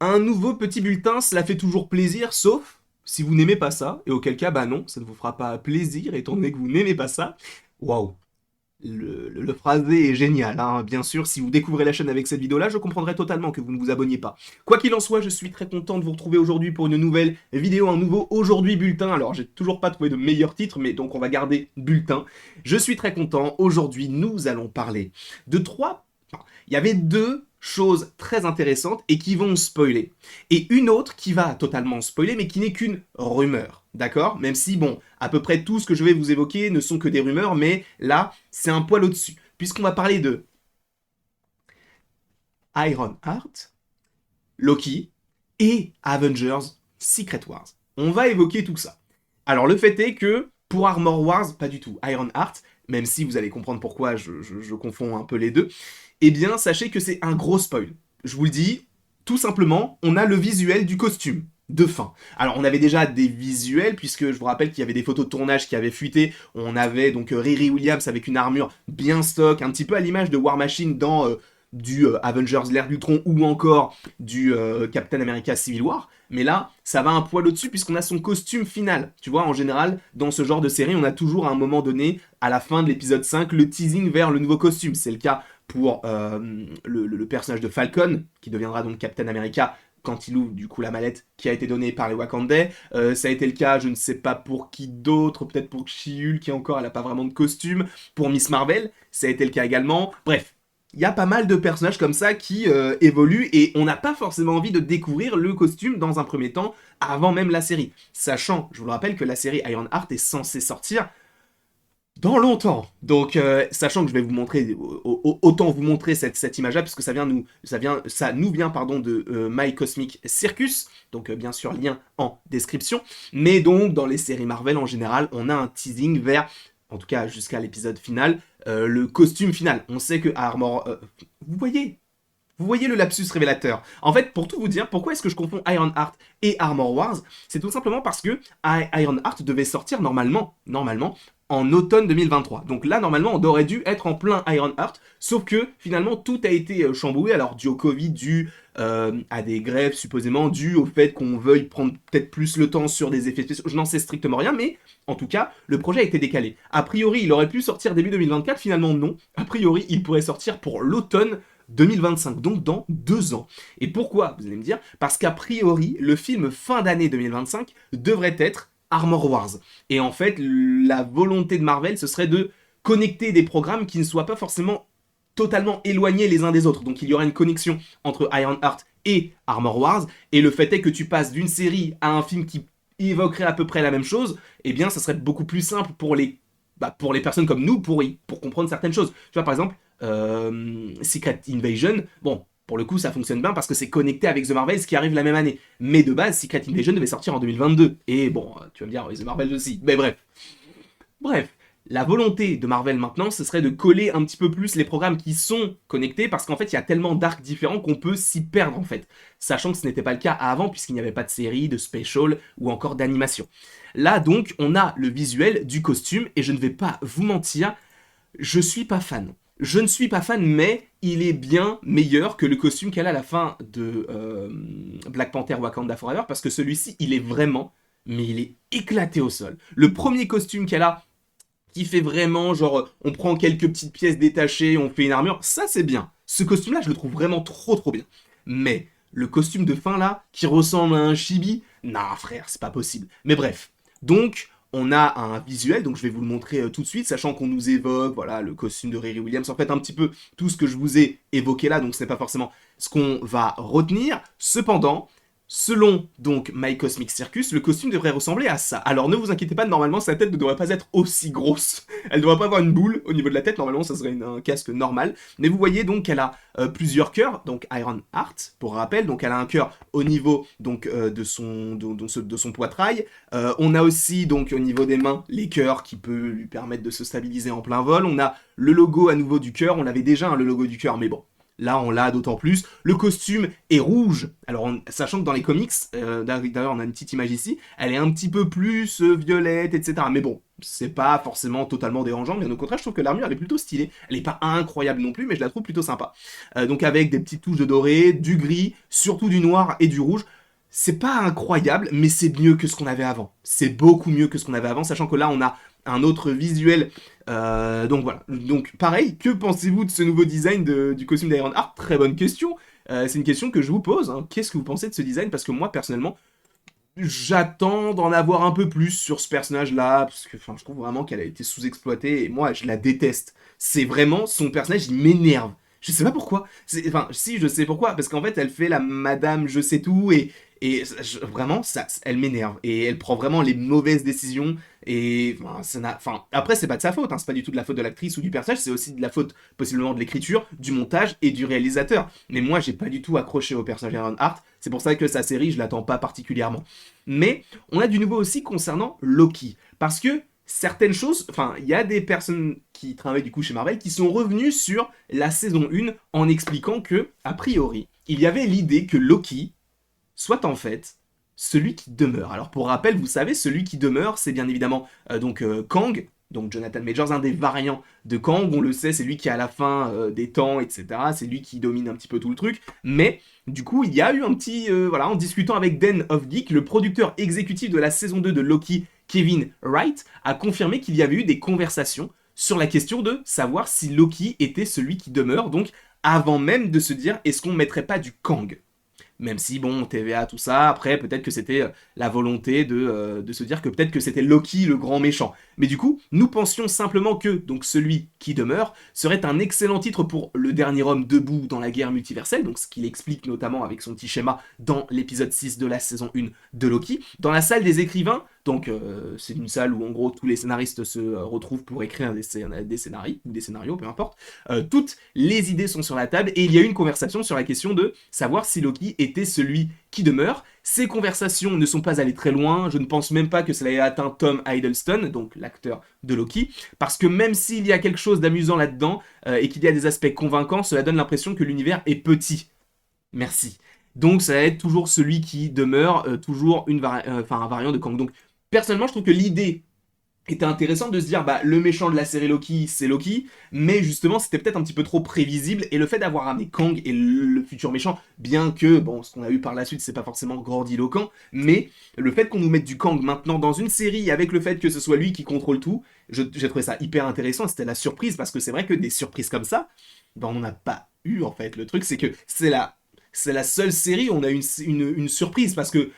Un nouveau petit bulletin, cela fait toujours plaisir, sauf si vous n'aimez pas ça, et auquel cas, bah non, ça ne vous fera pas plaisir, étant donné que vous n'aimez pas ça. Waouh, le phrasé est génial, hein. Bien sûr, si vous découvrez la chaîne avec cette vidéo-là, je comprendrai totalement que vous ne vous abonniez pas. Quoi qu'il en soit, je suis très content de vous retrouver aujourd'hui pour une nouvelle vidéo, un nouveau Aujourd'hui Bulletin. Alors, j'ai toujours pas trouvé de meilleur titre, mais donc on va garder Bulletin. Je suis très content. Aujourd'hui, nous allons parler de trois... enfin, il y avait deux choses très intéressantes et qui vont spoiler. Et une autre qui va totalement spoiler, mais qui n'est qu'une rumeur. D'accord? Même si, bon, à peu près tout ce que je vais vous évoquer ne sont que des rumeurs, mais là, c'est un poil au-dessus. Puisqu'on va parler de Iron Heart, Loki et Avengers Secret Wars. On va évoquer tout ça. Alors, le fait est que pour Armor Wars, pas du tout. Iron Heart, même si vous allez comprendre pourquoi je confonds un peu les deux, eh bien, sachez que c'est un gros spoil. Je vous le dis, tout simplement, on a le visuel du costume de fin. Alors, on avait déjà des visuels, puisque je vous rappelle qu'il y avait des photos de tournage qui avaient fuité. On avait donc Riri Williams avec une armure bien stock, un petit peu à l'image de War Machine dans du Avengers l'ère d'Ultron ou encore du Captain America Civil War. Mais là, ça va un poil au-dessus puisqu'on a son costume final. Tu vois, en général, dans ce genre de série, on a toujours à un moment donné, à la fin de l'épisode 5, le teasing vers le nouveau costume. C'est le cas pour le personnage de Falcon, qui deviendra donc Captain America quand il ouvre du coup la mallette qui a été donnée par les Wakandais. Ça a été le cas, je ne sais pas pour qui d'autre, peut-être pour She-Hulk qui encore elle n'a pas vraiment de costume, pour Miss Marvel, ça a été le cas également. Bref, il y a pas mal de personnages comme ça qui évoluent et on n'a pas forcément envie de découvrir le costume dans un premier temps avant même la série. Sachant, je vous le rappelle, que la série Ironheart est censée sortir dans longtemps. Donc, sachant que je vais vous montrer, autant vous montrer cette image-là, puisque ça nous vient pardon, de My Cosmic Circus, donc bien sûr lien en description. Mais donc, dans les séries Marvel en général, on a un teasing vers, en tout cas jusqu'à l'épisode final, le costume final. On sait que Armor... vous voyez le lapsus révélateur. En fait, pour tout vous dire, pourquoi est-ce que je confonds Ironheart et Armor Wars? C'est tout simplement parce que Ironheart devait sortir normalement, en automne 2023. Donc là, normalement, on aurait dû être en plein Ironheart, sauf que finalement, tout a été chamboulé, alors dû au Covid, dû à des grèves supposément, dû au fait qu'on veuille prendre peut-être plus le temps sur des effets spéciaux. Je n'en sais strictement rien, mais en tout cas, le projet a été décalé. A priori, il aurait pu sortir début 2024, finalement non. A priori, il pourrait sortir pour l'automne 2025, donc dans 2 ans. Et pourquoi, vous allez me dire? Parce qu'a priori, le film fin d'année 2025 devrait être Armor Wars. Et en fait, la volonté de Marvel, ce serait de connecter des programmes qui ne soient pas forcément totalement éloignés les uns des autres. Donc il y aura une connexion entre Ironheart et Armor Wars, et le fait est que tu passes d'une série à un film qui évoquerait à peu près la même chose, eh bien ça serait beaucoup plus simple pour les personnes comme nous pour comprendre certaines choses. Tu vois, par exemple, Secret Invasion, bon, pour le coup, ça fonctionne bien parce que c'est connecté avec The Marvels qui arrive la même année. Mais de base, Secret Invasion devait sortir en 2022. Et bon, tu vas me dire, The Marvels aussi. Mais bref. Bref. La volonté de Marvel maintenant, ce serait de coller un petit peu plus les programmes qui sont connectés parce qu'en fait, il y a tellement d'arcs différents qu'on peut s'y perdre en fait. Sachant que ce n'était pas le cas avant puisqu'il n'y avait pas de série, de special ou encore d'animation. Là donc, on a le visuel du costume et je ne vais pas vous mentir, je suis pas fan. Je ne suis pas fan, mais il est bien meilleur que le costume qu'elle a à la fin de Black Panther Wakanda Forever, parce que celui-ci, il est vraiment, mais il est éclaté au sol. Le premier costume qu'elle a, qui fait vraiment, genre, on prend quelques petites pièces détachées, on fait une armure, ça c'est bien. Ce costume-là, je le trouve vraiment trop bien. Mais le costume de fin là, qui ressemble à un chibi, non frère, c'est pas possible. Mais bref, donc on a un visuel, donc je vais vous le montrer tout de suite, sachant qu'on nous évoque, voilà, le costume de Riri Williams, en fait un petit peu tout ce que je vous ai évoqué là, donc ce n'est pas forcément ce qu'on va retenir. Cependant, selon donc My Cosmic Circus, le costume devrait ressembler à ça. Alors ne vous inquiétez pas, normalement sa tête ne devrait pas être aussi grosse. Elle ne devrait pas avoir une boule au niveau de la tête, normalement ça serait un casque normal. Mais vous voyez donc qu'elle a plusieurs cœurs, donc Iron Heart, pour rappel, donc elle a un cœur au niveau donc, de son poitrail. On a aussi donc au niveau des mains les cœurs qui peut lui permettre de se stabiliser en plein vol. On a le logo à nouveau du cœur, on avait déjà le logo du cœur, mais bon. Là, on l'a d'autant plus. Le costume est rouge. Alors, sachant que dans les comics, d'ailleurs, on a une petite image ici, elle est un petit peu plus violette, etc. Mais bon, c'est pas forcément totalement dérangeant, bien au contraire, je trouve que l'armure elle est plutôt stylée. Elle est pas incroyable non plus, mais je la trouve plutôt sympa. Donc avec des petites touches de doré, du gris, surtout du noir et du rouge. C'est pas incroyable, mais c'est mieux que ce qu'on avait avant. C'est beaucoup mieux que ce qu'on avait avant, sachant que là on a un autre visuel. Donc voilà. Donc pareil, que pensez-vous de ce nouveau design du costume d'Ironheart? Très bonne question. C'est une question que je vous pose, hein. Qu'est-ce que vous pensez de ce design? Parce que moi personnellement, j'attends d'en avoir un peu plus sur ce personnage-là, parce que je trouve vraiment qu'elle a été sous-exploitée, et moi, je la déteste. C'est vraiment, son personnage, il m'énerve. Je sais pas pourquoi. Enfin, si, je sais pourquoi, parce qu'en fait, elle fait la madame je sais tout, vraiment, ça, elle m'énerve. Et elle prend vraiment les mauvaises décisions, et après, c'est pas de sa faute, hein, c'est pas du tout de la faute de l'actrice ou du personnage, c'est aussi de la faute, possiblement, de l'écriture, du montage et du réalisateur. Mais moi, j'ai pas du tout accroché au personnage d'Ironheart, c'est pour ça que sa série, je l'attends pas particulièrement. Mais on a du nouveau aussi concernant Loki. Parce que certaines choses, il y a des personnes qui travaillent du coup chez Marvel qui sont revenues sur la saison 1 en expliquant que, a priori, il y avait l'idée que Loki soit en fait celui qui demeure. Alors pour rappel, vous savez, celui qui demeure, c'est bien évidemment Kang, donc Jonathan Majors, un des variants de Kang, on le sait, c'est lui qui est à la fin des temps, etc. C'est lui qui domine un petit peu tout le truc. Mais du coup, il y a eu un petit... voilà, en discutant avec Den of Geek, le producteur exécutif de la saison 2 de Loki, Kevin Wright, a confirmé qu'il y avait eu des conversations sur la question de savoir si Loki était celui qui demeure, donc avant même de se dire est-ce qu'on mettrait pas du Kang. Même si, bon, TVA, tout ça, après, peut-être que c'était la volonté de se dire que peut-être que c'était Loki le grand méchant. Mais du coup, nous pensions simplement que, donc, celui qui demeure serait un excellent titre pour le dernier homme debout dans la guerre multiverselle, donc ce qu'il explique notamment avec son petit schéma dans l'épisode 6 de la saison 1 de Loki. Dans la salle des écrivains, donc c'est une salle où en gros tous les scénaristes se retrouvent pour écrire des scénarios, peu importe. Toutes les idées sont sur la table et il y a eu une conversation sur la question de savoir si Loki était celui qui demeure. Ces conversations ne sont pas allées très loin, je ne pense même pas que cela ait atteint Tom Hiddleston, donc l'acteur de Loki, parce que même s'il y a quelque chose d'amusant là-dedans et qu'il y a des aspects convaincants, cela donne l'impression que l'univers est petit. Merci. Donc ça va être toujours celui qui demeure, toujours un variant de Kang. Donc personnellement, je trouve que l'idée était intéressante de se dire, bah, le méchant de la série Loki, c'est Loki, mais justement, c'était peut-être un petit peu trop prévisible, et le fait d'avoir amené Kang et le futur méchant, bien que, bon, ce qu'on a eu par la suite, c'est pas forcément grandiloquent, mais le fait qu'on nous mette du Kang maintenant dans une série, avec le fait que ce soit lui qui contrôle tout, j'ai trouvé ça hyper intéressant, c'était la surprise, parce que c'est vrai que des surprises comme ça, ben, on n'en a pas eu, en fait. Le truc, c'est que c'est la seule série où on a une surprise, parce que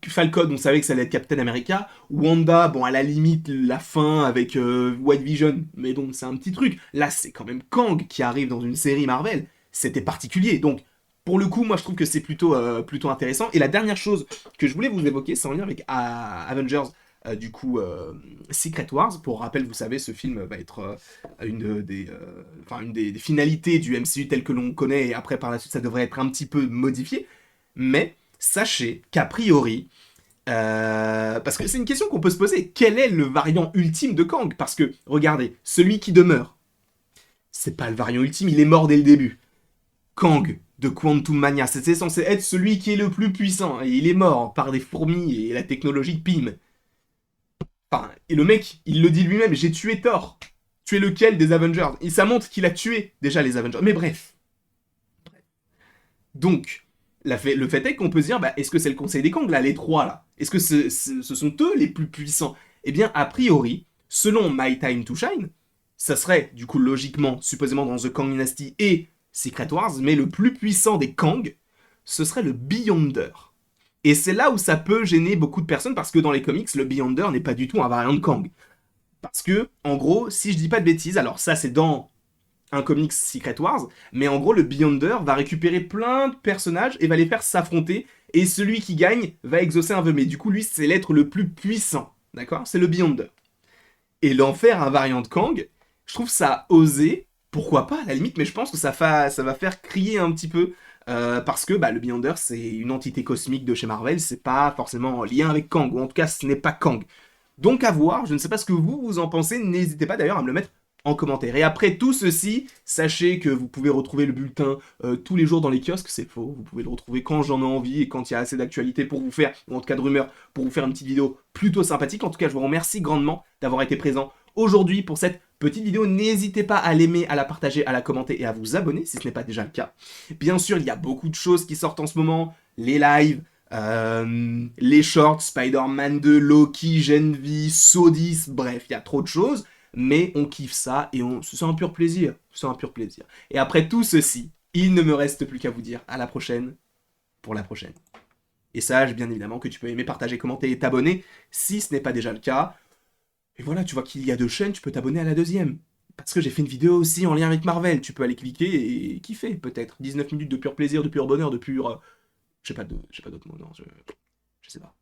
Falcon, on savait que ça allait être Captain America. Wanda, bon, à la limite, la fin avec White Vision, mais donc c'est un petit truc. Là, c'est quand même Kang qui arrive dans une série Marvel. C'était particulier. Donc, pour le coup, moi, je trouve que c'est plutôt intéressant. Et la dernière chose que je voulais vous évoquer, c'est en lien avec Avengers, Secret Wars. Pour rappel, vous savez, ce film va être une des finalités du MCU tel que l'on connaît. Et après, par la suite, ça devrait être un petit peu modifié. Mais sachez qu'a priori, parce que c'est une question qu'on peut se poser, quel est le variant ultime de Kang? Parce que, regardez, celui qui demeure, c'est pas le variant ultime, il est mort dès le début. Kang de Quantum Mania, c'était censé être celui qui est le plus puissant, et il est mort par des fourmis et la technologie PIM. Enfin, et le mec, il le dit lui-même, j'ai tué Thor. Tué lequel des Avengers? Et ça montre qu'il a tué déjà les Avengers. Mais bref. Donc, le fait est qu'on peut se dire, bah, est-ce que c'est le Conseil des Kang, là, les trois, là? Est-ce que ce sont eux les plus puissants? Eh bien, a priori, selon My Time to Shine, ça serait, du coup, logiquement, supposément dans The Kang Dynasty et Secret Wars, mais le plus puissant des Kang, ce serait le Beyonder. Et c'est là où ça peut gêner beaucoup de personnes, parce que dans les comics, le Beyonder n'est pas du tout un variant de Kang. Parce que, en gros, si je dis pas de bêtises, alors ça c'est dans un comics Secret Wars, mais en gros le Beyonder va récupérer plein de personnages et va les faire s'affronter, et celui qui gagne va exaucer un vœu. Mais du coup lui c'est l'être le plus puissant, d'accord? C'est le Beyonder. Et l'en faire un variant de Kang, je trouve ça osé, pourquoi pas à la limite, mais je pense que ça va faire crier un petit peu, parce que bah, le Beyonder c'est une entité cosmique de chez Marvel, c'est pas forcément en lien avec Kang, ou en tout cas ce n'est pas Kang. Donc à voir, je ne sais pas ce que vous en pensez, n'hésitez pas d'ailleurs à me le mettre en commentaire. Et après tout ceci, sachez que vous pouvez retrouver le bulletin tous les jours dans les kiosques, c'est faux. Vous pouvez le retrouver quand j'en ai envie et quand il y a assez d'actualité pour vous faire, ou en tout cas de rumeurs, pour vous faire une petite vidéo plutôt sympathique. En tout cas, je vous remercie grandement d'avoir été présent aujourd'hui pour cette petite vidéo. N'hésitez pas à l'aimer, à la partager, à la commenter et à vous abonner si ce n'est pas déjà le cas. Bien sûr, il y a beaucoup de choses qui sortent en ce moment, les lives, les shorts, Spider-Man 2, Loki, Gen V, Saw 10, bref, il y a trop de choses, mais on kiffe ça et c'est un pur plaisir, c'est un pur plaisir. Et après tout ceci, il ne me reste plus qu'à vous dire à la prochaine pour la prochaine. Et sache bien évidemment que tu peux aimer, partager, commenter et t'abonner si ce n'est pas déjà le cas. Et voilà, tu vois qu'il y a 2 chaînes, tu peux t'abonner à la deuxième. Parce que j'ai fait une vidéo aussi en lien avec Marvel, tu peux aller cliquer et kiffer peut-être. 19 minutes de pur plaisir, de pur bonheur, de pur... j'ai pas d'autres mots, non, je sais pas.